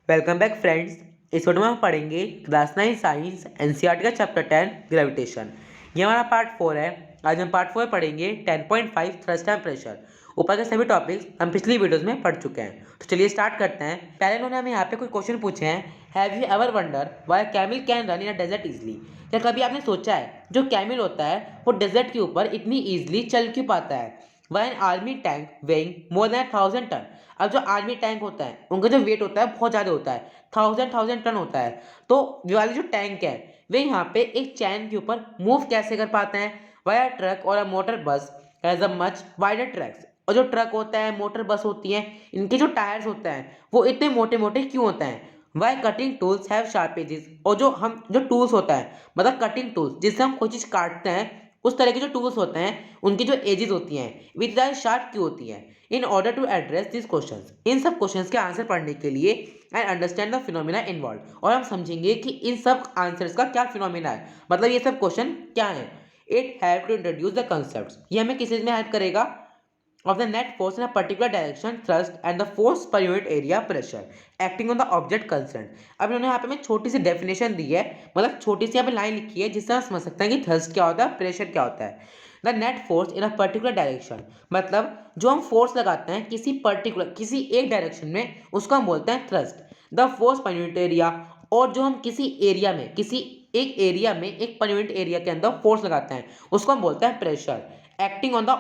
Welcome back friends. इस video में हम पढ़ेंगे क्लास 9 साइंस एनसीईआरटी का चैप्टर 10 ग्रेविटेशन। ये हमारा पार्ट 4 है। आज हम पार्ट 4 पढ़ेंगे 10.5 थ्रस्ट एंड प्रेशर। ऊपर के सभी टॉपिक्स हम पिछली वीडियोस में पढ़ चुके हैं, तो चलिए स्टार्ट करते हैं। पहले उन्होंने हमें यहाँ पे कुछ क्वेश्चन पूछे हैं। Have you ever wonder why camel can run in a desert easily? क्या कभी आपने सोचा है जो कैमल होता है वो डेजर्ट के ऊपर इतनी ईजिली चल क्यों पाता है? Why an army tank weighing more than 1000 ton. अब जो आर्मी टैंक होता है उनका जो वेट होता है बहुत ज़्यादा होता है, 1000 टन होता है। तो ये वाले जो टैंक है वे यहाँ पे एक चैन के ऊपर मूव कैसे कर पाते हैं? वाया ट्रक और अ मोटर बस has a much wider tracks. और जो ट्रक होता है, मोटर बस होती है, इनके जो टायर्स होते हैं वो इतने मोटे मोटे क्यों होते हैं? Why cutting tools have sharp edges. और जो टूल्स होता है मतलब कटिंग टूल्स जिससे हम कोई चीज़ काटते हैं, उस तरह के जो टूल्स होते हैं उनकी जो एजेस होती हैं विच ज़्यादा शार्प क्यों होती हैं? In order to address this questions, इन सब क्वेश्चंस के आंसर पढ़ने के लिए and understand the phenomena involve, और हम समझेंगे कि इन सब आंसर्स का क्या फिनोमिना है, मतलब ये सब क्वेश्चन क्या है। It have to introduce the concept, ये हमें किस चीज में हेल्प करेगा? of the net force in a particular direction thrust and the force per unit area pressure acting on the object concerned। अब इन्होंने यहाँ पे हमें छोटी सी डेफिनेशन दी है, मतलब छोटी सी यहाँ पे लाइन लिखी है जिससे हम समझ सकते हैं कि थ्रस्ट क्या होता है, प्रेशर क्या होता है। The net force in a particular direction, मतलब जो हम फोर्स लगाते हैं किसी एक डायरेक्शन में उसको हम बोलते हैं thrust. The force per unit area, और जो हम किसी एरिया में एक पर यूनिट एरिया के अंदर फोर्स लगाते हैं उसको हम बोलते हैं pressure. Acting on the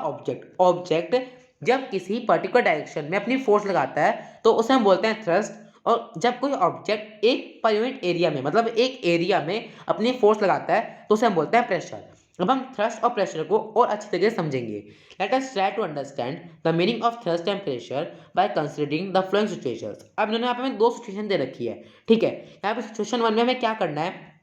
object जब किसी पर्टिकुलर डायरेक्शन में अपनी फोर्स लगाता है तो उसे हम बोलते हैं थ्रस्ट। और जब कोई ऑब्जेक्ट एक पर यूनिट एरिया में मतलब एक एरिया में अपनी फोर्स लगाता है तो उसे हम बोलते हैं प्रेशर। अब हम थ्रस्ट और प्रेशर को और अच्छी तरीके से समझेंगे। Let us try to understand the meaning of thrust and pressure by considering the following situations. अब इन्होंने यहाँ पे हमें दो सिचुएशन दे रखी है, ठीक है। यहाँ पे सिचुएशन 1 में हमें क्या करना है,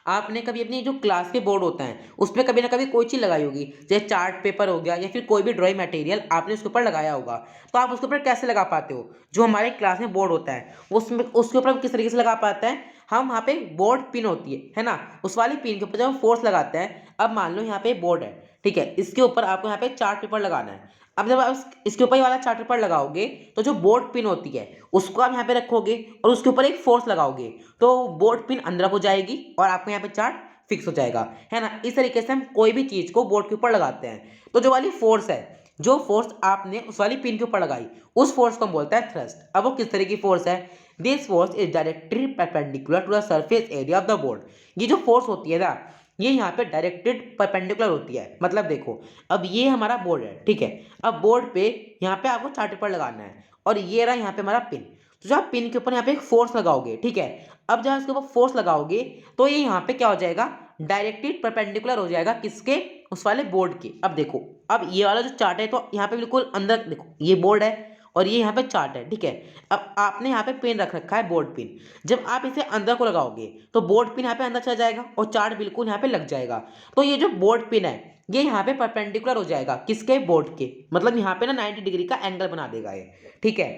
आपने कभी अपनी जो क्लास के बोर्ड होता है उसमें कभी ना कभी कोई चीज़ लगाई होगी, जैसे चार्ट पेपर हो गया या फिर कोई भी ड्राइंग मटेरियल आपने उसके ऊपर लगाया होगा। तो आप उसके ऊपर कैसे लगा पाते हो? जो हमारे क्लास में बोर्ड होता है उसमें उसके ऊपर हम किस तरीके से लगा पाते हैं? हम वहाँ पे बोर्ड पिन होती है ना, उस वाली पिन के ऊपर जब हम फोर्स लगाते हैं, अब मान लो यहाँ पे बोर्ड है, ठीक है, इसके ऊपर आपको यहाँ पे चार्ट पेपर लगाना है। अब जब आप इसके ऊपर ये वाला चार्ट पेपर लगाओगे तो जो बोर्ड पिन होती है उसको आप यहाँ पे रखोगे और उसके ऊपर एक फोर्स लगाओगे तो बोर्ड पिन अंदर हो जाएगी और आपको यहाँ पे चार्ट फिक्स हो जाएगा, है ना। इस तरीके से हम कोई भी चीज को बोर्ड के ऊपर लगाते हैं तो जो वाली फोर्स है, जो फोर्स आपने उस वाली पिन के ऊपर लगाई, उस फोर्स को हम बोलते हैं थ्रस्ट। अब वो किस तरह की फोर्स है? This force is directly perpendicular to the surface area of the board. ये जो फोर्स होती है ना, ये यहाँ पे डायरेक्टेड परपेंडिकुलर होती है। मतलब देखो, अब ये हमारा बोर्ड है, ठीक है। अब बोर्ड पे यहाँ पे आपको चार्ट पेपर लगाना है और ये रहा यहाँ पे हमारा पिन। तो जब आप पिन के ऊपर यहाँ पे एक फोर्स लगाओगे, ठीक है, अब जब इसके ऊपर फोर्स लगाओगे तो ये यहाँ पे क्या हो जाएगा, डायरेक्टली परपेंडिकुलर हो जाएगा किसके? उस वाले बोर्ड के। अब देखो, अब ये वाला जो चार्ट है तो यहाँ पे बिल्कुल अंदर देखो, ये बोर्ड है और ये यहाँ पे चार्ट है, ठीक है। अब आपने यहाँ पे पेन रख रखा है, बोर्ड पिन। जब आप इसे अंदर को लगाओगे तो बोर्ड पिन यहाँ पे अंदर चला जाएगा और चार्ट बिल्कुल यहाँ पे लग जाएगा। तो ये जो बोर्ड पिन है ये यहाँ पे परपेंडिकुलर हो जाएगा किसके? बोर्ड के। मतलब यहाँ पे ना 90 डिग्री का एंगल बना देगा ये, ठीक है।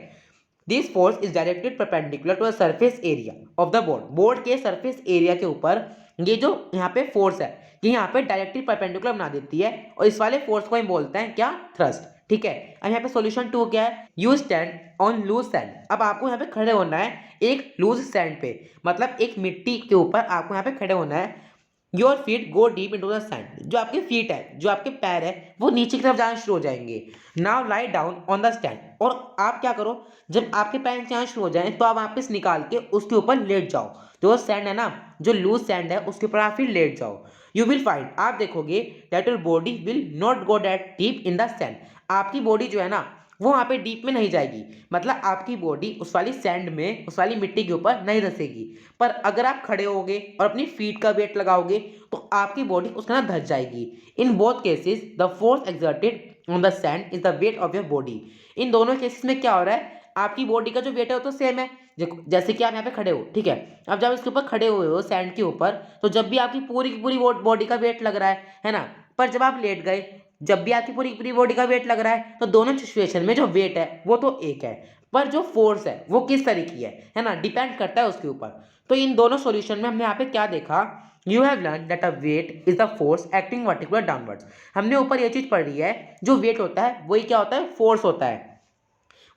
This force is directed perpendicular to the surface area of the board. Board के सरफेस एरिया के ऊपर ये जो यहाँ पे फोर्स है ये यहाँ पे डायरेक्टली परपेंडिकुलर बना देती है और इस वाले फोर्स को हम बोलते हैं क्या? थ्रस्ट, ठीक है। अब यहाँ पे सॉल्यूशन 2 क्या है? You stand on loose sand. अब आपको यहाँ पे खड़े होना है एक लूज सैंड पे, मतलब एक मिट्टी के ऊपर आपको यहाँ पे खड़े होना है। Your feet go deep into the sand. जो आपके फीट है, जो आपके पैर है, वो नीचे की तरफ जाना शुरू हो जाएंगे। Now lie down on the stand. और आप क्या करो, जब आपके पैर नीचे आना शुरू हो जाए तो आप वापस निकाल के उसके ऊपर लेट जाओ। जो सैंड है ना, जो लूज सैंड है उसके ऊपर आप फिर लेट जाओ। यू विल फाइंड, आप देखोगे that your body will not go that deep in the sand. आपकी बॉडी जो है ना वो वहाँ पे डीप में नहीं जाएगी, मतलब आपकी बॉडी उस वाली सैंड में, उस वाली मिट्टी के ऊपर नहीं धसेगी। पर अगर आप खड़े होगे और अपनी फीट का वेट लगाओगे तो आपकी बॉडी उसके अंदर धस जाएगी। In both cases the force exerted on the sand is the weight of your body. इन दोनों केसेस में क्या हो रहा है, आपकी बॉडी का जो वेट है वो तो सेम है। जैसे कि आप यहाँ पे खड़े हो, ठीक है। अब जब इसके ऊपर खड़े हुए हो सैंड के ऊपर, तो जब भी आपकी पूरी की पूरी बॉडी का वेट लग रहा है ना। पर जब आप लेट गए, जब भी आपकी पूरी पूरी बॉडी का वेट लग रहा है, तो दोनों सिचुएशन में जो वेट है वो तो एक है, पर जो फोर्स है वो किस तरह की है ना, डिपेंड करता है उसके ऊपर। तो इन दोनों सॉल्यूशन में हमने यहाँ पे क्या देखा, you have learn that a weight is the force acting vertically downwards. हमने ऊपर ये चीज पढ़ी है, जो वेट होता है वही क्या होता है? फोर्स होता है।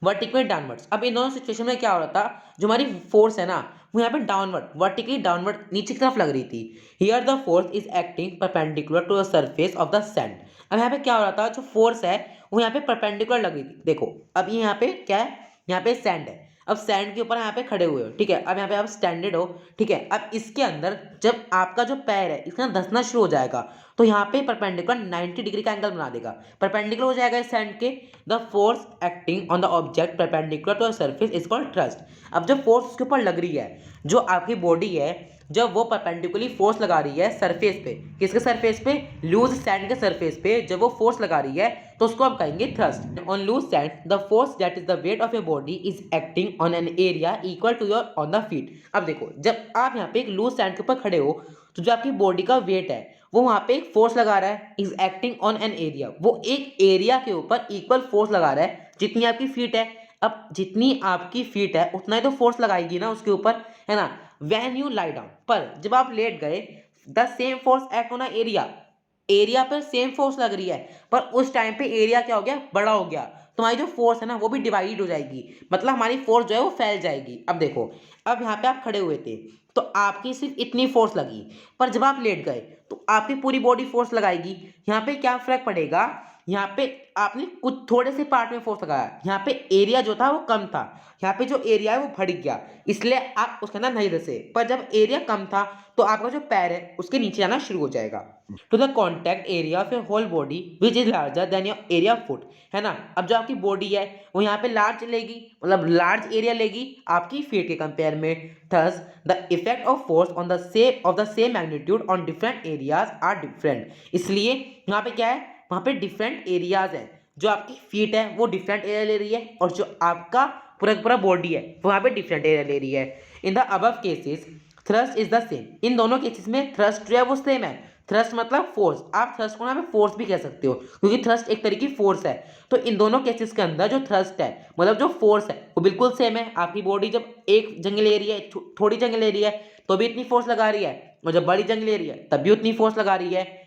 Vertically downwards. अब इन दोनों सिचुएशन में क्या हो रहा था, जो हमारी फोर्स है ना वो यहाँ पे डाउनवर्ड वर्टिकली डाउनवर्ड नीचे की तरफ लग रही थी। Here the force is acting perpendicular to the surface of the sand. अब यहाँ पे क्या हो रहा था, जो फोर्स है वो यहाँ पे परपेंडिकुलर लग रही थी। देखो अब ये यहाँ पे क्या है, यहाँ पे सैंड है। अब सैंड के ऊपर यहाँ पे खड़े हुए हो, ठीक है। अब यहाँ पे आप स्टैंडर्ड हो, ठीक है। अब इसके अंदर जब आपका जो पैर है इसके अंदर धंसना शुरू हो जाएगा तो यहाँ पे परपेंडिकुलर 90 डिग्री का एंगल बना देगा, परपेंडिकुलर हो जाएगा इस सैंड के। The force acting on the object perpendicular to the surface is called thrust. अब जब फोर्स उसके ऊपर लग रही है, जो आपकी बॉडी है जब वो परपेंडिकुलरली फोर्स लगा रही है सरफेस पे, किसके सरफेस पे, लूज सैंड के सरफेस पे, जब वो फोर्स लगा रही है तो उसको हम कहेंगे thrust. On loose sand the force that is the weight of your body is acting on an area equal to your on the feet. अब देखो जब आप यहाँ पे एक लूज सैंड के ऊपर खड़े हो तो जो आपकी बॉडी का वेट है वो वहाँ पे एक फोर्स लगा रहा है, is acting on an area, वो एक एरिया के ऊपर इक्वल फोर्स लगा रहा है जितनी आपकी फीट है। अब जितनी आपकी फीट है उतना ही तो फोर्स लगाएगी ना उसके ऊपर, है ना। व्हेन यू लाई डाउन, पर जब आप लेट गए, the same force act on area, area पर सेम फोर्स लग रही है पर उस टाइम पे एरिया क्या हो गया, बड़ा हो गया। तुम्हारी जो फोर्स है ना वो भी डिवाइड हो जाएगी, मतलब हमारी फोर्स जो है वो फैल जाएगी। अब देखो अब यहाँ पे आप खड़े हुए थे तो आपकी सिर्फ इतनी फोर्स लगी, पर जब आप लेट गए तो आपकी पूरी बॉडी फोर्स लगाएगी। यहाँ पे क्या फर्क पड़ेगा, यहाँ पे आपने कुछ थोड़े से पार्ट में फोर्स लगाया, यहाँ पे एरिया जो था वो कम था, यहाँ पे जो एरिया है वो बढ़ गया, इसलिए आप उसके अंदर नहीं धंसे। पर जब एरिया कम था तो आपका जो पैर है उसके नीचे आना शुरू हो जाएगा। To the contact area of your whole body which is larger than your area of foot, है ना। अब जो आपकी बॉडी है वो यहाँ पे लार्ज लेगी, मतलब लार्ज एरिया लेगी आपकी फीट के कंपेयर में। Thus the effect of force on the same magnitude on different areas are different. इसलिए यहाँ पे क्या है, वहाँ पे डिफरेंट एरियाज हैं, जो आपकी फीट है वो डिफरेंट एरिया ले रही है और जो आपका पूरा बॉडी है वो वहाँ पे डिफरेंट एरिया ले रही है। In the above cases thrust is the same, इन दोनों केसेस में थ्रस्ट जो है वो सेम है। थ्रस्ट मतलब फोर्स, आप थ्रस्ट को ना फोर्स भी कह सकते हो क्योंकि थ्रस्ट एक तरीके की फोर्स है। तो इन दोनों केसेस के अंदर जो थ्रस्ट है मतलब जो फोर्स है वो बिल्कुल सेम है। आपकी बॉडी जब एक जंग ले रही है, थोड़ी जंग ले रही है तो भी इतनी फोर्स लगा रही है, और जब बड़ी जंग ले रही है तब भी उतनी फोर्स लगा रही है।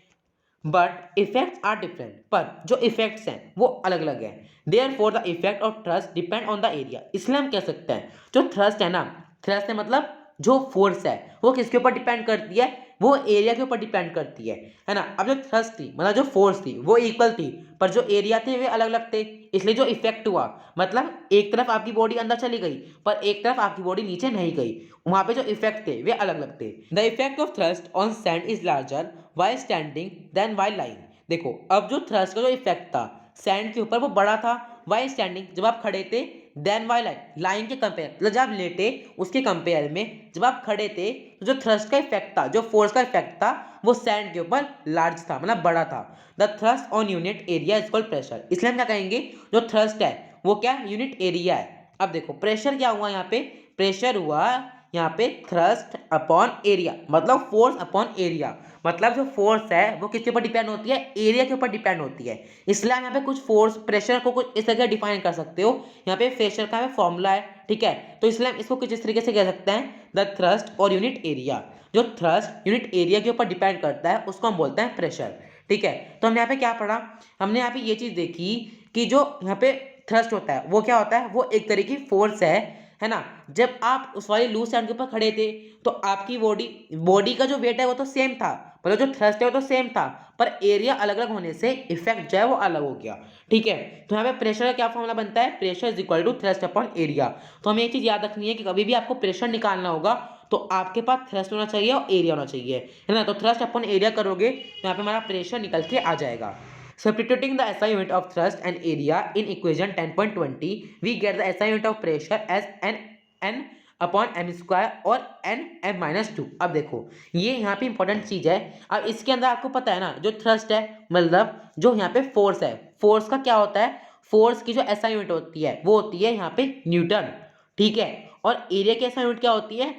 बट इफेक्ट्स आर डिफरेंट, पर जो इफेक्ट्स हैं वो अलग अलग हैं। Therefore the effect of thrust depend on the area, इसलिए हम कह सकते हैं जो थ्रस्ट है ना, थ्रस्ट है मतलब जो फोर्स है वो किसके ऊपर डिपेंड करती है, वो एरिया के ऊपर डिपेंड करती है ना। अब जो थ्रस्ट थी मतलब जो फोर्स थी वो इक्वल थी, पर जो एरिया थे वे अलग अलग थे, इसलिए जो इफेक्ट हुआ मतलब एक तरफ आपकी बॉडी अंदर चली गई पर एक तरफ आपकी बॉडी नीचे नहीं गई, वहां पे जो इफेक्ट थे वे अलग अलग थे। The effect of thrust on sand is larger while standing than while lying. देखो अब जो थ्रस्ट का जो इफेक्ट था सैंड के ऊपर वो बड़ा था, वाइल स्टैंडिंग जब आप खड़े थे, देन वाइल लाइंग के कंपेयर मतलब जब आप लेटे उसके कंपेयर में जब आप खड़े थे तो जो थ्रस्ट का इफेक्ट था, जो फोर्स का इफेक्ट था वो सैंड के ऊपर लार्ज था मतलब बड़ा था। The thrust on unit area is called pressure, इसलिए हम क्या कहेंगे जो थ्रस्ट है वो क्या यूनिट एरिया है। अब देखो प्रेशर क्या हुआ यहाँ पे, प्रेशर हुआ यहाँ पे थ्रस्ट अपॉन एरिया मतलब फोर्स अपॉन एरिया, मतलब जो फोर्स है वो किसके ऊपर डिपेंड होती है, एरिया के ऊपर डिपेंड होती है। इसलिए यहाँ पे कुछ फोर्स प्रेशर को कुछ इस तरह डिफाइन कर सकते हो। यहाँ पे प्रेशर का फॉर्मूला है, ठीक है। तो इसलिए हम इसको कुछ इस तरीके से कह सकते हैं द थ्रस्ट और यूनिट एरिया, जो थ्रस्ट यूनिट एरिया के ऊपर डिपेंड करता है उसको हम बोलते हैं प्रेशर, ठीक है। तो हमने यहाँ पे क्या पढ़ा, हमने यहाँ पे ये चीज देखी कि जो यहाँ पे थ्रस्ट होता है वो क्या होता है, वो एक तरह की फोर्स है ना। जब आप उस वाली लूज सैंड के ऊपर खड़े थे तो आपकी बॉडी का जो वेट है वो तो सेम था, मतलब जो थ्रस्ट है वो तो सेम था, पर एरिया अलग अलग होने से इफेक्ट जो है वो अलग हो गया, ठीक है। तो यहाँ पे प्रेशर का क्या फॉर्मूला बनता है, pressure is equal to thrust upon area. तो हमें एक चीज याद रखनी है कि कभी भी आपको प्रेशर निकालना होगा तो आपके पास थ्रस्ट होना चाहिए और एरिया होना चाहिए, है ना। तो थ्रस्ट अपॉन एरिया करोगे तो यहाँ पे हमारा प्रेशर निकल के आ जाएगा। Substituting the SI unit of thrust and area in equation 10.20, we get the SI unit of pressure as n upon m square और n m माइनस 2। अब देखो ये यहाँ पे इंपॉर्टेंट चीज है। अब इसके अंदर आपको पता है ना जो थ्रस्ट है मतलब जो यहाँ पे फोर्स है, फोर्स का क्या होता है, फोर्स की जो SI यूनिट होती है वो होती है यहाँ पे न्यूटन, ठीक है। और एरिया की SI यूनिट क्या होती है,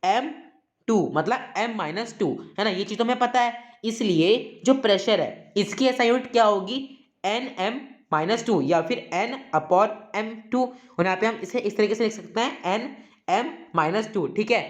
m2 मतलब m माइनस 2, है ना। ये चीज तो हमें पता है, इसलिए जो प्रेशर है इसकी एसआई यूनिट क्या होगी, एन एम माइनस 2 या फिर एन अपॉन m2, और यहाँ पे हम इसे इस तरीके से लिख सकते हैं एन एम माइनस 2, ठीक है।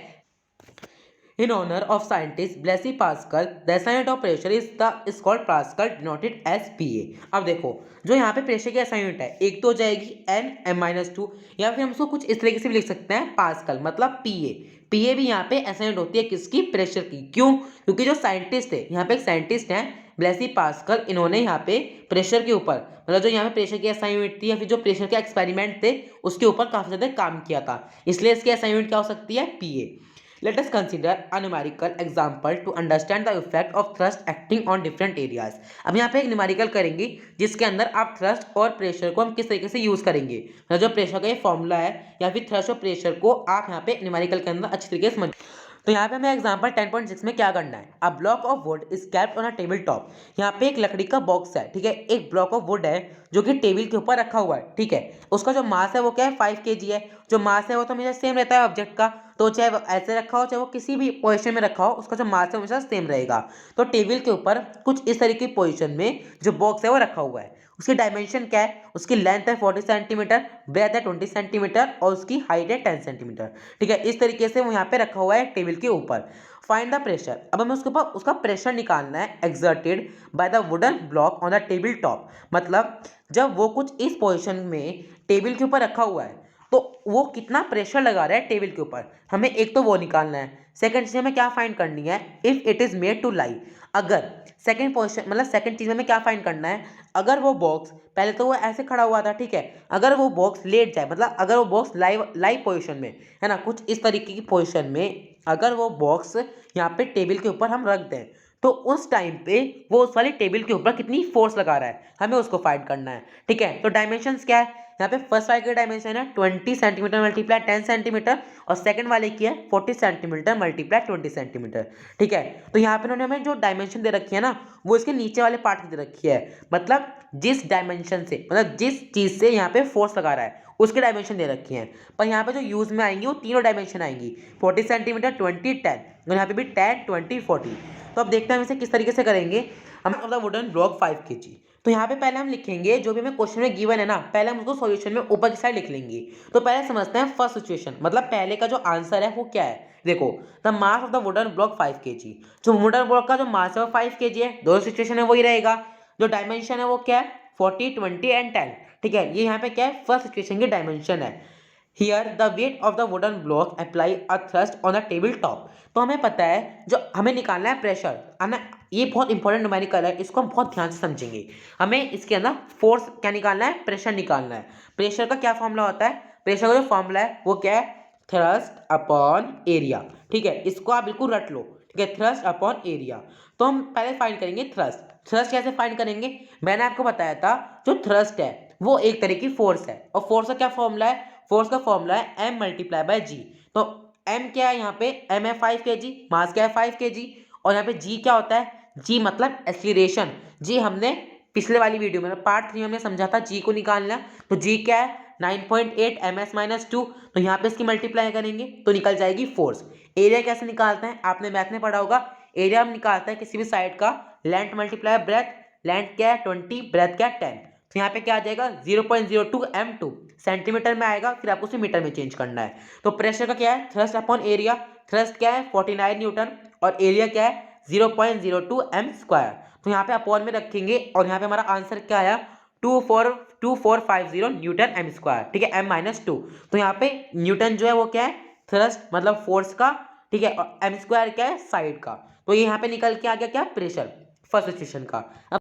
In honor of scientist Blaise Pascal, the SI unit of pressure is called Pascal, denoted as PA. अब देखो जो यहाँ पे प्रेशर की SI यूनिट है, एक तो हो जाएगी n m-2, या फिर हम उसको कुछ इस तरीके से भी लिख सकते हैं पास्कल, मतलब PA। PA भी यहाँ पे SI यूनिट होती है किसकी? प्रेशर की। क्यों? क्योंकि जो साइंटिस्ट है, यहाँ पे एक साइंटिस्ट है ब्लेसी पास्कल, इन्होंने यहाँ पे प्रेशर के ऊपर, मतलब जो यहाँ पे प्रेशर की SI यूनिट थी या फिर जो प्रेशर के एक्सपेरिमेंट थे उसके ऊपर काफी ज्यादा काम किया था, इसलिए इसकी SI यूनिट क्या हो सकती है? PA। Let us consider a numerical example to understand the effect of thrust acting on different areas. अब यहाँ पे एक न्यूमेरिकल करेंगे जिसके अंदर आप थ्रस्ट और प्रेशर को हम किस तरीके से यूज करेंगे, मतलब जो प्रेशर का ये फॉर्मूला है या फिर थ्रस्ट और प्रेशर को आप यहाँ पे न्यूमेरिकल के अंदर अच्छी तरीके से समझ। तो यहाँ पे हमें एग्जांपल 10.6 में क्या करना है, a block of would is kept on a table top. यहाँ पे एक लकड़ी का बॉक्स है, ठीक है, एक ब्लॉक ऑफ वुड है जो कि टेबल के ऊपर रखा हुआ है, ठीक है। उसका जो मास है वो क्या है? 5 kg है। जो मास है वो तो हमेशा सेम रहता है ऑब्जेक्ट का, तो चाहे वो ऐसे रखा हो चाहे वो किसी भी पोजीशन में रखा हो, उसका जो मास है हमेशा सेम रहेगा। तो टेबल के ऊपर कुछ इस तरीके की पोजीशन में जो बॉक्स है वो रखा हुआ है। उसकी डायमेंशन क्या है? उसकी लेंथ है 40 सेंटीमीटर, ब्रेथ है 20 सेंटीमीटर और उसकी हाइट है 10 सेंटीमीटर, ठीक है। इस तरीके से वो यहाँ पे रखा हुआ है टेबल के ऊपर। फाइंड द प्रेशर, अब हमें उसके ऊपर उसका प्रेशर निकालना है, exerted by the wooden block on the table top. मतलब जब वो कुछ इस पोजीशन में टेबल के ऊपर रखा हुआ है तो वो कितना प्रेशर लगा रहा है टेबल के ऊपर, हमें एक तो वो निकालना है। सेकंड चीज हमें क्या फाइंड करनी है? If it is made to lie. अगर सेकंड पोजीशन, मतलब सेकंड चीज में हमें क्या फाइंड करना है? अगर वो बॉक्स, पहले तो वो ऐसे खड़ा हुआ था, ठीक है, अगर वो बॉक्स लेट जाए, मतलब अगर वो बॉक्स लाइव पोजीशन में है ना, कुछ इस तरीके की पोजीशन में अगर वो बॉक्स यहाँ पे टेबल के ऊपर हम रख दें, तो उस टाइम पे वो उस वाली टेबल के ऊपर कितनी फोर्स लगा रहा है, हमें उसको फाइंड करना है, ठीक है। तो डायमेंशंस क्या है? यहाँ पे फर्स्ट वाले की डायमेंशन है 20 सेंटीमीटर मल्टीप्लाई 10 सेंटीमीटर और सेकंड वाले की है 40 सेंटीमीटर मल्टीप्लाई 20 सेंटीमीटर, ठीक है। तो यहाँ पे उन्होंने हमें जो डायमेंशन दे रखी है ना, वो इसके नीचे वाले पार्ट की दे रखी है, मतलब जिस डायमेंशन से, मतलब जिस चीज से यहाँ पे फोर्स लगा रहा है उसके डायमेंशन दे रखी हैं। पर यहाँ पे जो यूज में आएंगी वो तीनों डायमेंशन आएंगी, 40 सेंटीमीटर, 20, 10, और यहाँ पे भी 10, 20, 40। तो अब देखते हैं हम इसे किस तरीके से करेंगे। हम मतलब वुडन ब्लॉक 5 kg। तो यहाँ पे पहले हम लिखेंगे जो भी हमें क्वेश्चन में गिवन है ना, पहले हम उसको सॉल्यूशन में ऊपर की साइड लिख लेंगे। तो पहले समझते हैं फर्स्ट सिचुएशन, मतलब पहले का जो आंसर है वो क्या है। देखो, the mass of the wooden block 5 kg। जो वुडन ब्लॉक का जो मास है वो 5 kg है, दोनों सिचुएशन है वही रहेगा। जो डायमेंशन है वो क्या है? 40, 20 एंड 10, ठीक है। ये यहाँ पे क्या है? फर्स्ट सिचुएशन की डायमेंशन है। Here the weight of the wooden block apply a thrust on the table top. तो हमें पता है जो हमें निकालना है प्रेशर, है ना, ये बहुत इंपॉर्टेंट न्यूमेरिकल है, इसको हम बहुत ध्यान से समझेंगे। हमें इसके अंदर फोर्स क्या निकालना है? प्रेशर निकालना है। प्रेशर का क्या फॉर्मूला होता है? प्रेशर का जो फॉर्मूला है वो क्या है? थ्रस्ट अपॉन एरिया, ठीक है, इसको आप बिल्कुल रट लो, ठीक है, थ्रस्ट अपॉन एरिया। तो हम पहले फाइंड करेंगे थ्रस्ट। थ्रस्ट कैसे फाइंड करेंगे? मैंने आपको बताया था जो थ्रस्ट है वो एक तरह की फोर्स है, और फोर्स का क्या फॉर्मूला है? फोर्स का फॉर्मूला है m मल्टीप्लाई बाय जी। तो m क्या है? यहाँ पे m है 5 kg, मास क्या है? 5 kg, और यहाँ पे g क्या होता है? g मतलब एक्सीलरेशन। जी हमने पिछले वाली वीडियो में पार्ट 3 में हमने समझा था g को निकालना। तो g क्या है? 9.8 ms-2। तो यहाँ पे इसकी मल्टीप्लाई करेंगे तो निकल जाएगी फोर्स। एरिया कैसे निकालते हैं? आपने मैथ में पढ़ा होगा। एरिया हम निकालते हैं किसी भी साइड का लेंथ मल्टीप्लाई ब्रेथ। लेंथ क्या है? 20, ब्रेथ क्या है? 10। तो यहाँ पे क्या आ जाएगा? 0.02 m2 सेंटीमीटर में आएगा, फिर आपको उसे मीटर में चेंज करना है। तो प्रेशर का क्या है? Thrust upon area. थ्रस्ट क्या है? 49 न्यूटन, और एरिया क्या है? 0.02 m²। तो यहाँ पे अपॉन में रखेंगे और यहाँ पे हमारा आंसर क्या आया? 2450 न्यूटन m², ठीक है, m-2। तो यहाँ पे न्यूटन जो है वो क्या है? थ्रस्ट मतलब फोर्स का, ठीक है, और m² क्या है? साइड का। तो ये यहाँ पे निकल के आ गया क्या? प्रेशर, फर्स्ट सिचुएशन का। अब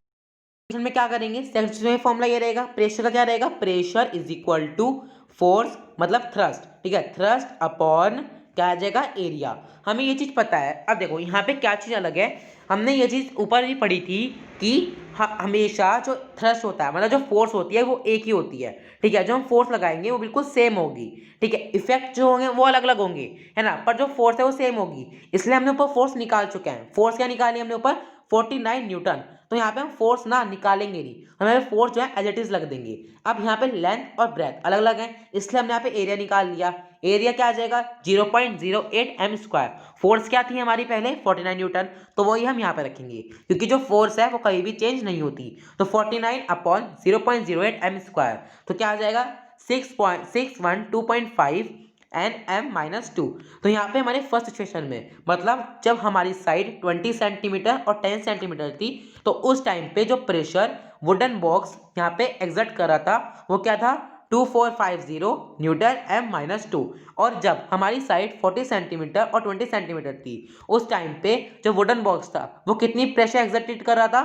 में क्या करेंगे? सेकंड सिचुएशन में फॉर्मूला ये रहेगा, प्रेशर का क्या रहेगा? Pressure is equal to force मतलब थ्रस्ट, ठीक है, थ्रस्ट अपॉन क्या आ जाएगा? एरिया। हमें ये चीज पता है। अब देखो यहाँ पे क्या चीज अलग है, हमने ये चीज ऊपर भी पढ़ी थी कि हमेशा जो थ्रस्ट होता है, मतलब जो फोर्स होती है वो एक ही होती है, ठीक है। जो हम फोर्स लगाएंगे वो बिल्कुल सेम होगी, ठीक है। इफेक्ट जो होंगे वो अलग अलग होंगे, है ना, पर जो फोर्स है वो सेम होगी। इसलिए हमने ऊपर फोर्स निकाल चुके हैं। फोर्स क्या निकाली हमने ऊपर? 49 न्यूटन। तो यहाँ पे हम फोर्स ना निकालेंगे नहीं, हमें फोर्स जो है एज इट इज लग देंगे। अब यहाँ पे लेंथ और ब्रेथ अलग अलग है, इसलिए हमने यहाँ पे एरिया निकाल लिया। एरिया क्या आ जाएगा? 0.08 m²। फोर्स क्या थी हमारी पहले? 49 न्यूटन, तो वही हम यहाँ पे रखेंगे क्योंकि जो फोर्स है वो कहीं भी चेंज नहीं होती। तो 49 अपॉन 0.08 m², तो क्या आ जाएगा? 6.612.5 एन एम माइनस टू। तो यहाँ पे हमारे फर्स्ट सिचुएशन में मतलब जब हमारी साइड 20 सेंटीमीटर और 10 सेंटीमीटर थी तो उस टाइम पे जो प्रेशर वुडन बॉक्स यहाँ पे एग्जर्ट कर रहा था वो क्या था 2450 न्यूटन एम माइनस टू। और जब हमारी साइड 40 सेंटीमीटर और 20 सेंटीमीटर थी उस टाइम पे जो वुडन बॉक्स था वो कितनी प्रेशर एग्जर्टेड कर रहा था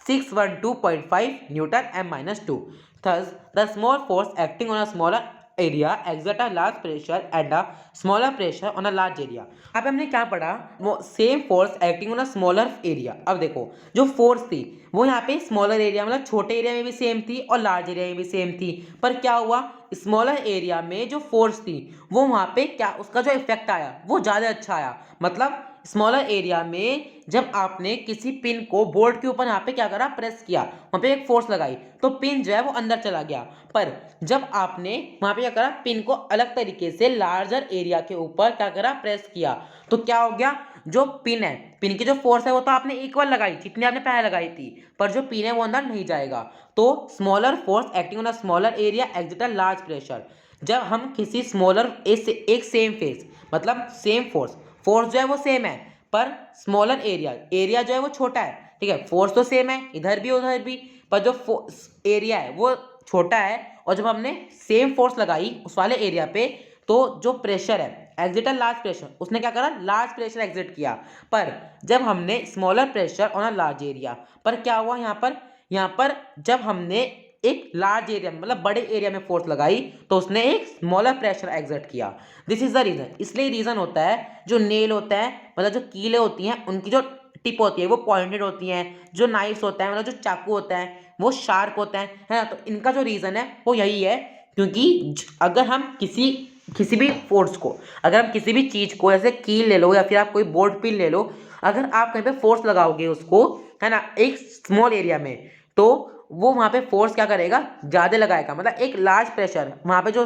612.5 newton m minus two. Thus, the small force acting on a smaller area exert a large pressure and a smaller pressure on a large area। यहाँ पे हमने क्या पढ़ा, वो same force acting on a smaller area. अब देखो जो force थी वो यहाँ पे स्मॉलर एरिया मतलब छोटे एरिया में भी सेम थी और लार्ज एरिया में भी सेम थी, पर क्या हुआ स्मॉलर एरिया में जो फोर्स थी वो वहाँ पे क्या उसका जो इफेक्ट आया वो ज़्यादा अच्छा आया। मतलब स्मॉलर एरिया में जब आपने किसी पिन को बोर्ड के ऊपर यहाँ पे क्या करा प्रेस किया वहाँ पे एक फोर्स लगाई तो पिन जो है वो अंदर चला गया, पर जब आपने वहाँ पे क्या करा पिन को अलग तरीके से लार्जर एरिया के ऊपर क्या करा प्रेस किया तो क्या हो गया जो पिन है पिन की जो फोर्स है वो तो आपने इक्वल लगाई जितनी आपने पहले लगाई थी, पर जो पिन है वो अंदर नहीं जाएगा। तो smaller force acting on a smaller area exert a large pressure. जब हम किसी स्मॉलर एक सेम फेस मतलब सेम फोर्स जो है वो सेम है पर स्मॉलर एरिया जो है वो छोटा है, ठीक है फोर्स तो सेम है इधर भी उधर भी, पर जो एरिया है वो छोटा है और जब हमने सेम फोर्स लगाई उस वाले एरिया पे तो जो प्रेशर है एग्जिट लार्ज प्रेशर उसने क्या करा लार्ज प्रेशर एग्जिट किया। पर जब हमने smaller pressure on a large area पर क्या हुआ यहाँ पर जब हमने एक लार्ज एरिया मतलब बड़े एरिया में फोर्स लगाई तो उसने एक स्मॉलर प्रेशर एग्जर्ट किया। दिस इज द रीजन, इसलिए रीजन होता है जो नेल होता है मतलब जो कीलें होती हैं उनकी जो टिप होती है वो पॉइंटेड होती हैं, जो नाइफ्स होता है मतलब जो चाकू होता है वो शार्प होता है ना। तो इनका जो रीजन है वो यही है क्योंकि अगर हम किसी भी फोर्स को अगर हम किसी भी चीज को जैसे कील ले लो या फिर आप कोई बोर्ड पिन ले लो, अगर आप कहीं पे फोर्स लगाओगे उसको है ना एक स्मॉल एरिया में तो वो वहां पे फोर्स क्या करेगा ज्यादा लगाएगा, मतलब एक लार्ज प्रेशर वहां पे जो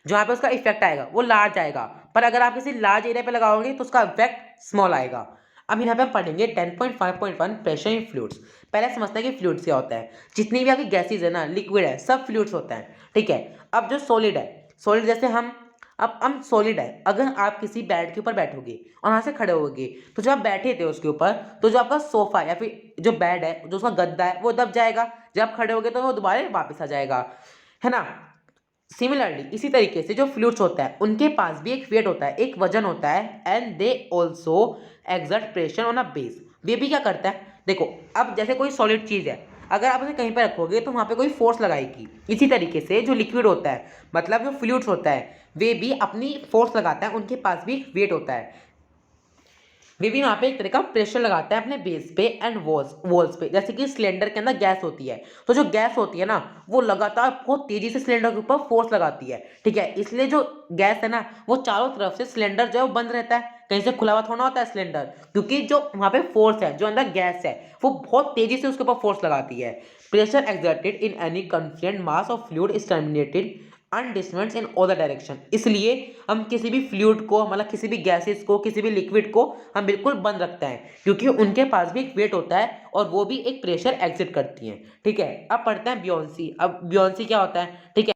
यहाँ पे उसका इफेक्ट आएगा वो लार्ज आएगा, पर अगर आप किसी लार्ज एरिया पे लगाओगे तो उसका इफेक्ट स्मॉल आएगा। अब यहाँ पे हम पढ़ेंगे 10.5.1 प्रेशर इन फ्लूइड्स। पहले समझते हैं कि फ्लूइड्स क्या होता है। जितनी भी आपकी गैसेज है ना लिक्विड है सब फ्लूइड्स होते हैं, ठीक है। अब जो सॉलिड है सॉलिड जैसे हम सॉलिड है, अगर आप किसी बेड के ऊपर बैठोगे और वहां से खड़े होगे तो जब आप बैठे थे उसके ऊपर तो जो आपका सोफा या फिर जो बेड है जो उसका गद्दा है वो दब जाएगा, जब आप खड़े होगे तो वो दोबारा वापस आ जाएगा, है ना। सिमिलरली इसी तरीके से जो फ्लूइड्स होता है उनके पास भी एक वेट होता है एक वजन होता है and they also exert pressure on a base. वे भी क्या करता है देखो, अब जैसे कोई सॉलिड चीज़ है अगर आप उसे कहीं पर रखोगे तो वहाँ पे कोई फोर्स लगाएगी, इसी तरीके से जो लिक्विड होता है मतलब जो फ्लूइड्स होता है वे भी अपनी फोर्स लगाता है, उनके पास भी एक वेट होता है, वे भी वहाँ पे एक तरह का प्रेशर लगाता है अपने बेस पे एंड वॉल्स पे। जैसे कि सिलेंडर के अंदर गैस होती है तो जो गैस होती है ना वो लगातार बहुत तेजी से सिलेंडर के ऊपर फोर्स लगाती है, ठीक है। इसलिए जो गैस है ना वो चारों तरफ से सिलेंडर जो है वो बंद रहता है, कहीं से खुला हुआ थोड़ा होता है सिलेंडर, क्योंकि जो वहाँ पे फोर्स है जो अंदर गैस है वो बहुत तेजी से उसके ऊपर फोर्स लगाती है। Pressure exerted in any confluent mass of fluid is terminated undiminished in all the direction. इसलिए हम किसी भी फ्लूइड को मतलब किसी भी गैसेस को किसी भी लिक्विड को हम बिल्कुल बंद रखते हैं क्योंकि उनके पास भी एक वेट होता है और वो भी एक प्रेशर एग्जिट करती हैं, ठीक है। अब पढ़ते हैं बियोंसी। अब बियोंसी क्या होता है, ठीक है।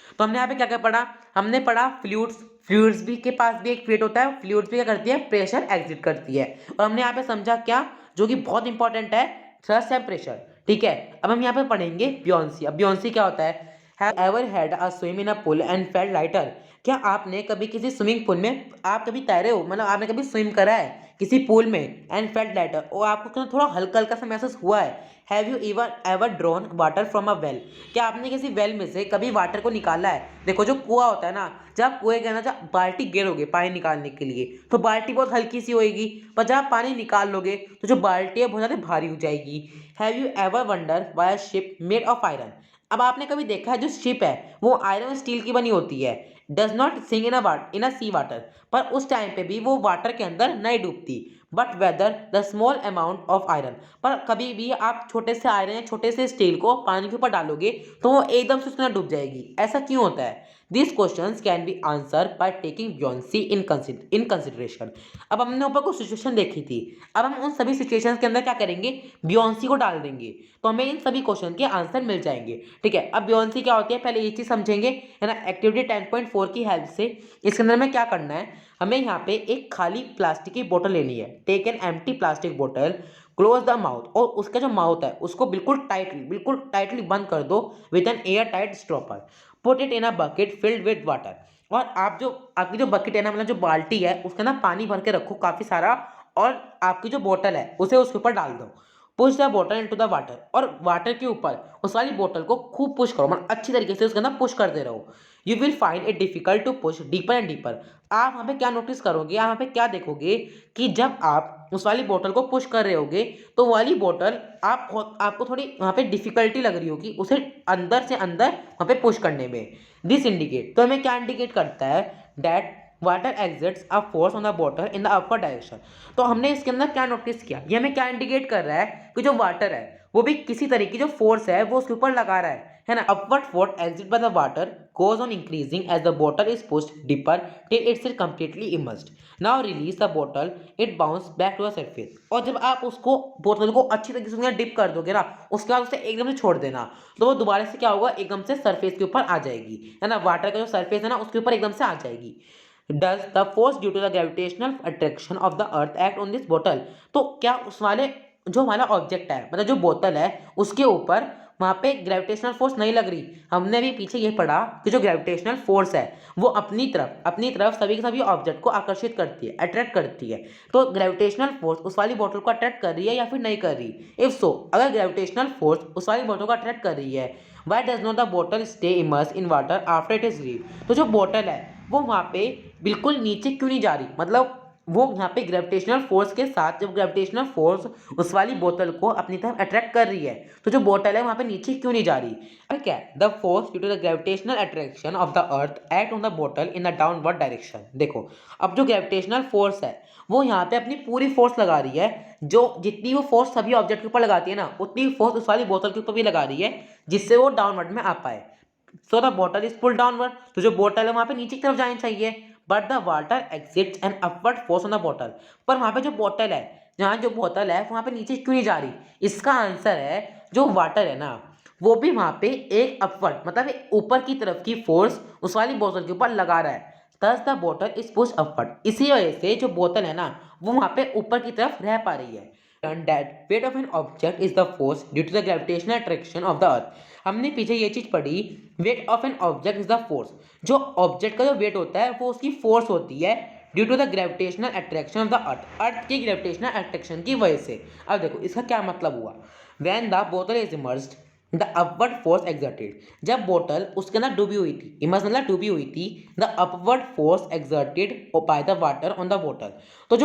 तो हमने यहाँ पे क्या क्या पढ़ा, हमने पढ़ा फ्लूइड्स भी के पास भी एक वेट होता है, फ्लूइड्स भी क्या करती है प्रेशर एग्जिट करती है। और हमने यहाँ पे समझा क्या जो कि बहुत इंपॉर्टेंट है थ्रस्ट एंड प्रेशर, ठीक है। अब हम यहाँ पे पढ़ेंगे बियोंसी। अब बियोंसी क्या होता है, have ever had a swim in a pool and felt lighter. क्या आपने कभी किसी स्विमिंग पूल में आप कभी तैरे हो मतलब आपने कभी स्विम करा है किसी पूल में एंड फेल्ट लाइटर और आपको थोड़ा हल्का हल्का सा महसूस हुआ है। Have you ever drawn water from a well. क्या आपने किसी वेल में से कभी वाटर को निकाला है। देखो जो कुआं होता है ना, जब आप कुएं के अंदर जब बाल्टी गिरोगे पानी निकालने के लिए तो बाल्टी बहुत हल्की सी होएगी, पर जब आप पानी निकाल लोगे तो जो बाल्टी है बहुत ज़्यादा भारी हो जाएगी। Have you ever wonder why a ship made of iron. अब आपने कभी देखा है जो शिप है वो आयरन और स्टील की बनी होती है, does not sink in a sea water, पर उस टाइम पे भी वो वाटर के अंदर नहीं डूबती, but whether the small amount of iron. पर कभी भी आप छोटे से आयरन या छोटे से स्टील को पानी के ऊपर डालोगे तो वो एकदम से उसके अंदर डूब जाएगी। ऐसा क्यों होता है, These questions can be answered by taking buoyancy in consideration. अब हमने ऊपर कुछ सिचुएशन देखी थी, अब हम उन सभी सिचुएशंस के अंदर क्या करेंगे, बुoyancy को डाल देंगे, तो हमें इन सभी क्वेश्चन के आंसर मिल जाएंगे। ठीक है, अब बुoyancy क्या होती है पहले ये चीज़ समझेंगे, है ना। एक्टिविटी 10.4 की हेल्प से इसके अंदर में क्या करना है, हमें यहाँ पे एक खाली प्लास्टिक की बोतल लेनी है। टेक एन एम्प्टी प्लास्टिक बोतल, क्लोज द माउथ, और उसका जो माउथ है उसको बिल्कुल टाइटली बंद कर दो with an air tight stopper. Put it in a bucket filled with water, और आपकी जो बकेट है ना, मतलब जो बाल्टी है उसके अंदर पानी भर के रखो काफ़ी सारा, और आपकी जो बोतल है उसे उसके ऊपर डाल दो। पुश द बोतल इनटू द वाटर, और वाटर के ऊपर उस वाली बोतल को खूब पुश करो, मतलब अच्छी तरीके से उसके अंदर पुश करते रहो। You will find it difficult to push deeper and deeper. आप वहाँ पे क्या नोटिस करोगे, आप वहाँ पे क्या देखोगे कि जब आप उस वाली बोतल को पुश कर रहे होगे तो वाली बोतल आपको थोड़ी वहाँ पे डिफिकल्टी लग रही होगी उसे अंदर से अंदर वहाँ पे पुश करने में। दिस इंडिकेट, तो हमें क्या इंडिकेट करता है, that water exits a force on the bottle in the upper direction. तो हमने इसके अंदर क्या नोटिस किया, ये हमें क्या इंडिकेट कर रहा है कि जो वाटर है वो भी किसी तरीके की जो फोर्स है वो उसके ऊपर लगा रहा है ना। Upward force exit bye the water goes on increasing as the bottle is pushed deeper till it's completely immersed. Now release the bottle, it bounce back to the surface. और जब आप उसको बोतल को अच्छी तरीके से डिप कर दोगे ना, उसके बाद उसे एकदम से छोड़ देना, तो वो दोबारा से क्या होगा, एकदम से सरफेस के ऊपर आ जाएगी, है ना। वाटर का जो सरफेस है ना उसके ऊपर एकदम से आ जाएगी। Does the force due to the gravitational attraction of the earth act on this bottle? तो क्या उस वाले जो हमारा ऑब्जेक्ट है, मतलब जो बोतल है उसके ऊपर वहाँ पे ग्रेविटेशनल फोर्स नहीं लग रही। हमने भी पीछे ये पढ़ा कि जो ग्रेविटेशनल फोर्स है वो अपनी तरफ सभी के सभी ऑब्जेक्ट को आकर्षित करती है, अट्रैक्ट करती है। तो ग्रेविटेशनल फोर्स उस वाली बोतल को अट्रैक्ट कर रही है या फिर नहीं कर रही। इफ सो, अगर ग्रेविटेशनल फोर्स उस वाली बोतल को अट्रैक्ट कर रही है, वाई डज नॉट द बोतल stay immerse in water after it is leave. तो जो बोतल है वो वहाँ पे बिल्कुल नीचे क्यों नहीं जा रही, मतलब वो यहाँ पे ग्रेविटेशनल फोर्स के साथ, जब ग्रेविटेशनल फोर्स उस वाली बोतल को अपनी तरफ अट्रैक्ट कर रही है तो जो बोतल है वहाँ पे नीचे क्यों नहीं जा रही। ठीक है, the force due to the gravitational attraction of the earth act on the बोतल इन द डाउनवर्ड डायरेक्शन। देखो, अब जो ग्रेविटेशनल फोर्स है वो यहाँ पे अपनी पूरी फोर्स लगा रही है, जो जितनी वो फोर्स सभी ऑब्जेक्ट के ऊपर लगाती है ना उतनी फोर्स उस वाली बोतल के ऊपर भी लगा रही है, जिससे वो डाउनवर्ड में आ पाए। So the bottle is pull downward, तो जो बॉटल है वहाँ पे नीचे की तरफ जानी चाहिए, but the water exits an upward force on the bottle. पर वहाँ पे जो बॉटल है, जहाँ जो बोतल है वहाँ पे नीचे क्यों नहीं जा रही। इसका आंसर है जो वाटर है ना वो भी वहाँ पे एक अपवर्ड, मतलब एक ऊपर की तरफ की फोर्स उस वाली बोतल के ऊपर लगा रहा है। Thus the bottle is push upward, इसी वजह से जो बोतल है ना वो वहाँ पे ऊपर की तरफ रह पा रही है। that weight of an object is the force due to the gravitational attraction of the earth। हमने पीछे ये चीज पढ़ी, weight of an object is the force, जो ऑब्जेक्ट का जो वेट होता है वो उसकी फोर्स होती है due to the gravitational attraction of the earth की ग्रेविटेशनल अट्रैक्शन की वजह से। अब देखो इसका क्या मतलब हुआ, व्हेन द बोतल is immersed the upward force exerted, जब बोतल उसके अंदर डूबी हुई थी, इमर्स मतलब डूबी हुई थी, the upward force exerted by the water on the बोतल। तो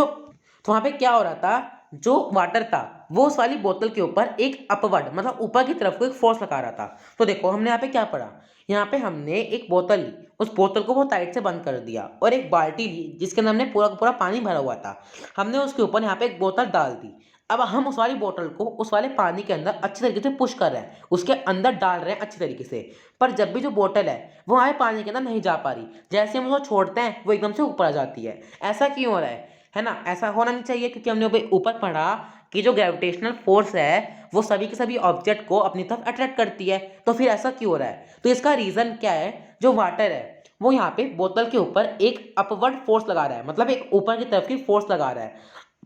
वहाँ पे क्या हो रहा था, जो वाटर था वो उस वाली बोतल के ऊपर एक अपवर्ड, मतलब ऊपर की तरफ को एक फोर्स लगा रहा था। तो देखो हमने यहाँ पे क्या पढ़ा, यहाँ पे हमने एक बोतल ली, उस बोतल को बहुत टाइट से बंद कर दिया, और एक बाल्टी ली जिसके अंदर हमने पूरा का पूरा पानी भरा हुआ था, हमने उसके ऊपर यहाँ पे एक बोतल डाल दी। अब हम उस वाली बोतल को उस वाले पानी के अंदर अच्छी तरीके से पुश कर रहे हैं, उसके अंदर डाल रहे हैं अच्छी तरीके से, पर जब भी जो बोतल है वो हमारे पानी के अंदर नहीं जा पा रही, जैसे हम उसको छोड़ते हैं वो एकदम से ऊपर आ जाती है। ऐसा क्यों हो रहा है ना। ऐसा होना नहीं चाहिए, क्योंकि हमने ऊपर पढ़ा कि जो ग्रेविटेशनल फोर्स है वो सभी के सभी ऑब्जेक्ट को अपनी तरफ अट्रैक्ट करती है। तो फिर ऐसा क्यों हो रहा है, तो इसका रीज़न क्या है, जो वाटर है वो यहाँ पे बोतल के ऊपर एक अपवर्ड फोर्स लगा रहा है, मतलब एक ऊपर की तरफ की फोर्स लगा रहा है।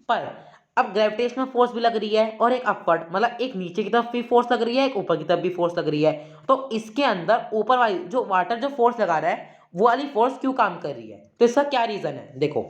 पर अब ग्रेविटेशनल फोर्स भी लग रही है और एक अपवर्ड, मतलब एक नीचे की तरफ भी फोर्स लग रही है, एक ऊपर की तरफ भी फोर्स लग रही है। तो इसके अंदर ऊपर वाली जो वाटर जो फोर्स लगा रहा है वो वाली फोर्स क्यों काम कर रही है, तो इसका क्या रीज़न है। देखो,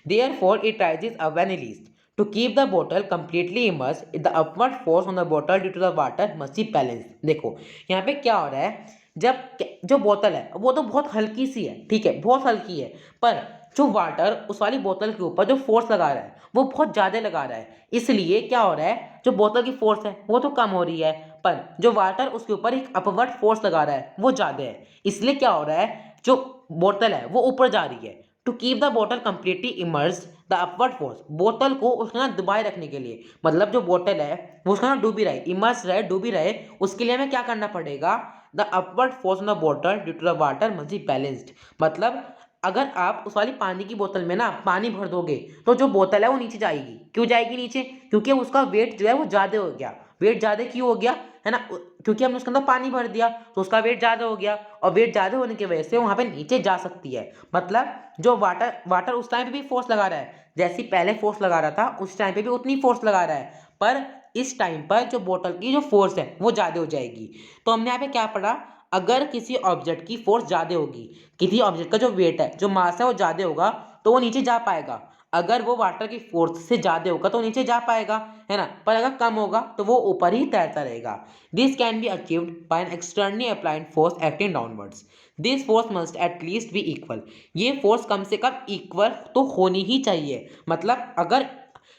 therefore it rises up when released. To keep the bottle completely immersed, the upward force on the bottle due to the water must be balanced। देखो यहाँ पे क्या हो रहा है, जब जो बोतल है वो तो बहुत हल्की सी है, ठीक है, बहुत हल्की है, पर जो वाटर उस वाली बोतल के ऊपर जो फोर्स लगा रहा है वो बहुत ज़्यादा लगा रहा है। इसलिए क्या हो रहा है, जो बोतल की फोर्स है वो तो कम हो रही है, पर जो वाटर उसके ऊपर एक अपवर्ड फोर्स लगा रहा है वो ज़्यादा है। इसलिए क्या हो रहा है, जो बोतल है वो ऊपर जा रही है। टू कीप द बोतल completely immersed the upward force, बोतल को उसके अंदर दबाए रखने के लिए, मतलब जो बोतल है वो उसके अंदर डूबी रहे, इमर्स रहे, डूबी रहे, उसके लिए हमें क्या करना पड़ेगा, the upward force on the bottle due to the water must be balanced. मतलब अगर आप उस वाली पानी की बोतल में ना पानी भर दोगे तो जो बोतल है वो नीचे जाएगी। क्यों जाएगी नीचे? क्योंकि उसका वेट जो है वो ज़्यादा हो गया। वेट ज़्यादा क्यों हो गया है ना? क्योंकि हमने उसके अंदर पानी भर दिया तो उसका वेट ज़्यादा हो गया, और वेट ज़्यादा होने की वजह से वहाँ पे नीचे जा सकती है। मतलब जो वाटर उस टाइम पे भी फोर्स लगा रहा है, जैसी पहले फोर्स लगा रहा था उस टाइम पे भी उतनी फोर्स लगा रहा है, पर इस टाइम पर जो बोतल की जो फोर्स है वो ज़्यादा हो जाएगी। तो हमने यहाँ पे क्या पढ़ा? अगर किसी ऑब्जेक्ट की फोर्स ज़्यादा होगी, किसी ऑब्जेक्ट का जो वेट है, जो मास है वो ज़्यादा होगा तो वो नीचे जा पाएगा। अगर वो वाटर की फोर्स से ज़्यादा होगा तो नीचे जा पाएगा, है ना? पर अगर कम होगा तो वो ऊपर ही तैरता रहेगा। This can be achieved by an externally applied force acting downwards. This force must at least be equal. ये फोर्स कम से कम इक्वल तो होनी ही चाहिए। मतलब अगर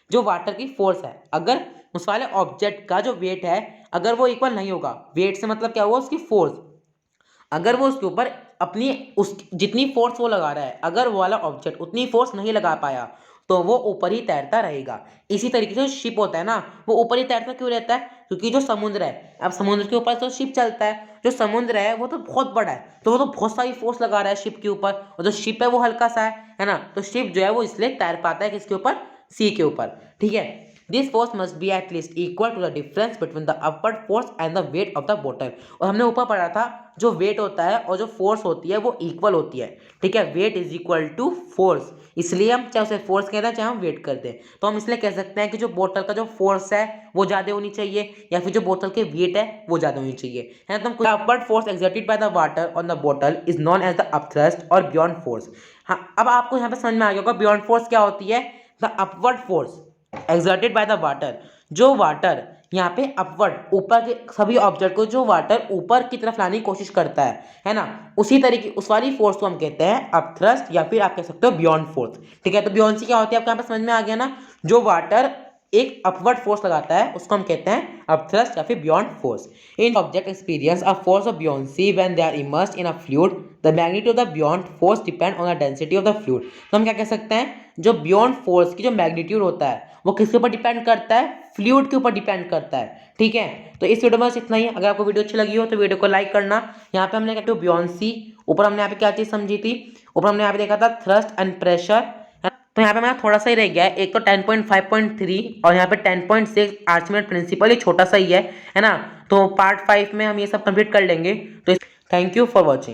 जो वाटर की फोर्स है, अगर उस वाले ऑब्जेक्ट का जो वेट है अगर वो इक्वल नहीं होगा, वेट से मतलब क्या हुआ? उसकी फोर्स, अगर वो उसके ऊपर अपनी उस जितनी फोर्स वो लगा रहा है, अगर वो वाला ऑब्जेक्ट उतनी फोर्स नहीं लगा पाया तो वो ऊपर ही तैरता रहेगा। इसी तरीके से जो शिप होता है ना, वो ऊपर ही तैरता क्यों रहता है? क्योंकि जो समुद्र है, अब समुद्र के ऊपर तो शिप चलता है, जो समुद्र है वो तो बहुत बड़ा है, तो वो तो बहुत सारी फोर्स लगा रहा है शिप के ऊपर, और जो शिप है वो हल्का सा है ना? तो शिप जो है वो इसलिए तैर पाता है किसके ऊपर? सी के ऊपर। ठीक है, this force must be at least equal to the difference between the upward force and the weight of the bottle. और हमने ऊपर पढ़ा था जो वेट होता है और जो फोर्स होती है वो इक्वल होती है। ठीक है, weight is equal to force, इसलिए हम चाहे उसे फोर्स कहते हैं चाहे हम वेट करते हैं, तो हम इसलिए कह सकते हैं कि जो बोतल का जो फोर्स है वो ज़्यादा होनी चाहिए, या फिर जो बोतल के वेट है वो ज़्यादा होनी चाहिए, है ना? तो upward force exerted by the water on the bottle is known as the upthrust और बियॉन्ड फोर्स। हाँ, अब आपको यहाँ पे समझ में आ गया होगा बियॉन्ड फोर्स क्या होती है। The upward force exerted by the water, जो वाटर यहाँ पे अपवर्ड ऊपर के सभी ऑब्जेक्ट को जो वाटर ऊपर की तरफ लाने की कोशिश करता है ना? उसी तरीके उस वाली फोर्स को हम कहते हैं अपथ्रस्ट, या फिर आप कह सकते हो बियॉन्ड फोर्स। ठीक है, तो बियॉन्ड क्या होती है आपको यहाँ पे समझ में आ गया ना? जो वाटर एक अपवर्ड फोर्स लगाता है उसको हम कहते हैं अपथ्रस्ट या फिर buoyant force. In object experience a force of buoyancy when they are immersed in a fluid, the magnitude of the buoyant force depend on the density of the fluid. तो हम क्या कह सकते हैं? जो बियॉन्ड फोर्स की जो magnitude होता है वो किसके ऊपर डिपेंड करता है? फ्लूइड के ऊपर डिपेंड करता है। ठीक है, तो इस वीडियो में बस इतना ही। अगर आपको वीडियो अच्छी लगी हो तो वीडियो को लाइक करना। यहाँ पे हमने क्या बियॉन्सी, ऊपर हमने यहाँ पे क्या चीज़ समझी थी? ऊपर हमने यहाँ पे देखा था थ्रस्ट एंड प्रेशर, तो यहाँ पे मेरा थोड़ा सा ही रह गया है, एक तो 10.5.3 और यहाँ पे 10.6 आर्चिमेड प्रिंसिपल, ये छोटा सा ही है ना? तो पार्ट 5 में हम ये सब कंप्लीट कर लेंगे। तो थैंक यू फॉर वॉचिंग।